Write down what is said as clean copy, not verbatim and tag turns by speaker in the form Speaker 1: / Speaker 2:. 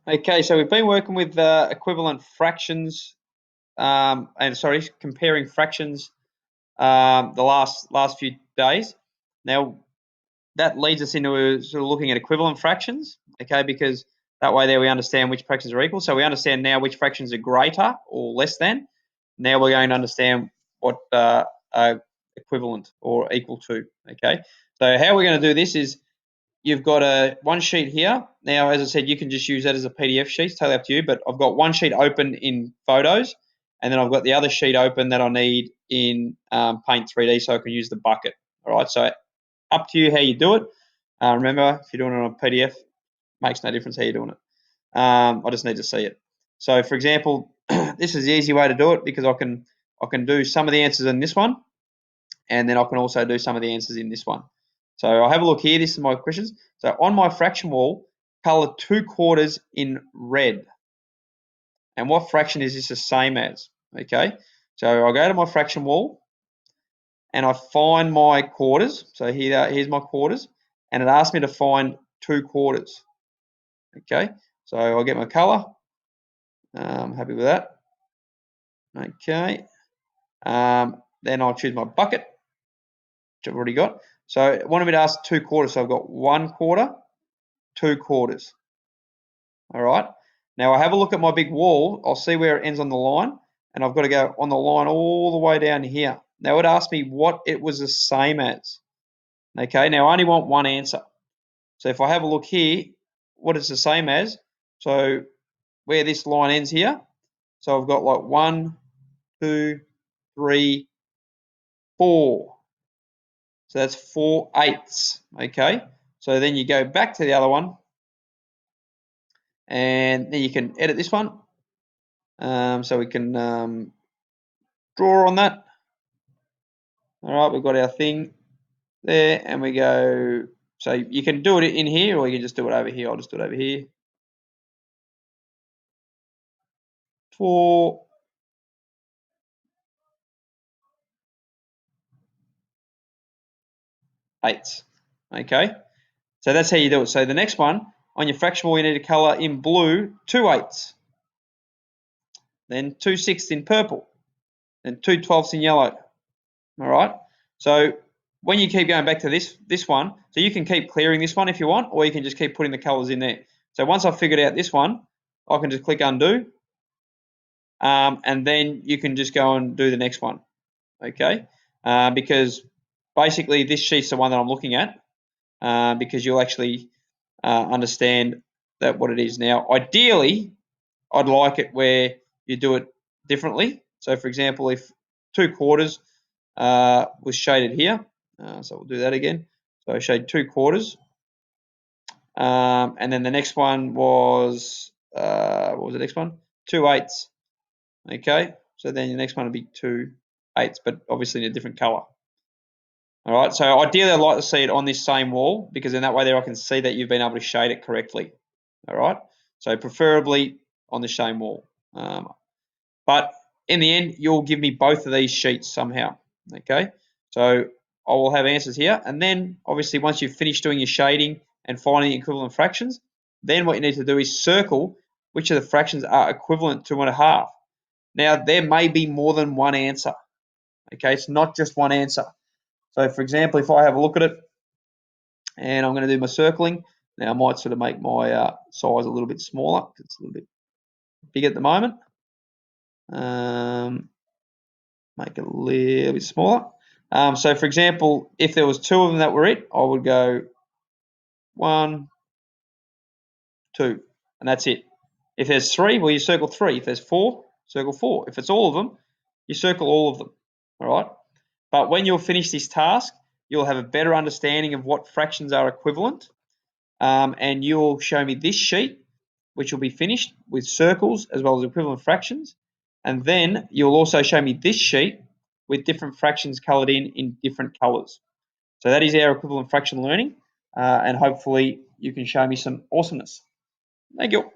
Speaker 1: Okay, so we've been working with equivalent fractions, comparing fractions the last few days. Now that leads us into sort of looking at equivalent fractions, okay? Because that way there we understand which fractions are equal. So we understand now which fractions are greater or less than. Now we're going to understand what are equivalent or equal to, okay? So how we're going to do this is you've got one sheet here. Now, as I said, you can just use that as a PDF sheet. It's totally up to you. But I've got one sheet open in Photos, and then I've got the other sheet open that I need in Paint 3D so I can use the bucket. All right, so up to you how you do it. Remember, if you're doing it on a PDF, makes no difference how you're doing it. I just need to see it. So, for example, this is the easy way to do it because I can do some of the answers in this one, and then I can also do some of the answers in this one. So I'll have a look here. This is my questions. So on my fraction wall, color 2/4 in red. And what fraction is this the same as? Okay, so I'll go to my fraction wall and I find my quarters. So here's my quarters, and it asks me to find 2/4. Okay, so I'll get my color. I'm happy with that. Okay, then I'll choose my bucket, which I've already got. So it wanted me to ask 2/4, so I've got 1/4, 2/4. All right. Now I have a look at my big wall. I'll see where it ends on the line, and I've got to go on the line all the way down here. Now it asked me what it was the same as. Okay. Now I only want one answer. So if I have a look here, what it's the same as. So where this line ends here. So I've got like 1, 2, 3, 4. So that's 4/8. Okay. So then you go back to the other one, and then you can edit this one. So we can draw on that. All right, we've got our thing there, and we go. So you can do it in here, or you can just do it over here. I'll just do it over here. 4/8. Okay, so that's how you do it. So the next one on your fraction wall, you need to color in blue 2/8, then 2/6 in purple, then 2/12 in yellow. All right. So when you keep going back to this one, so you can keep clearing this one if you want, or you can just keep putting the colors in there. So once I've figured out this one, I can just click undo, and then you can just go and do the next one. Okay, because basically this sheet's the one that I'm looking at, because you'll actually understand that what it is. Now, ideally, I'd like it where you do it differently. So, for example, if 2/4 was shaded here, so we'll do that again. So I shade 2/4, and then the next one was what was the next one? 2/8. Okay, so then the next one would be 2/8, but obviously in a different color. All right, so ideally I'd like to see it on this same wall because in that way there I can see that you've been able to shade it correctly. All right, so preferably on the same wall. But in the end, you'll give me both of these sheets somehow. Okay, so I will have answers here, and then obviously once you've finished doing your shading and finding the equivalent fractions, then what you need to do is circle which of the fractions are equivalent to 1/2. Now there may be more than one answer. Okay, it's not just one answer. So for example, if I have a look at it and I'm going to do my circling, now I might sort of make my size a little bit smaller because it's a little bit big at the moment. Make it a little bit smaller. So for example, if there was 2 of them that were it, I would go 1, 2, and that's it. If there's 3, well, you circle 3. If there's 4, circle 4. If it's all of them, you circle all of them. All right. But when you'll finish this task, you'll have a better understanding of what fractions are equivalent, and you'll show me this sheet, which will be finished with circles as well as equivalent fractions, and then you'll also show me this sheet with different fractions coloured in different colours. So that is our equivalent fraction learning, and hopefully you can show me some awesomeness. Thank you.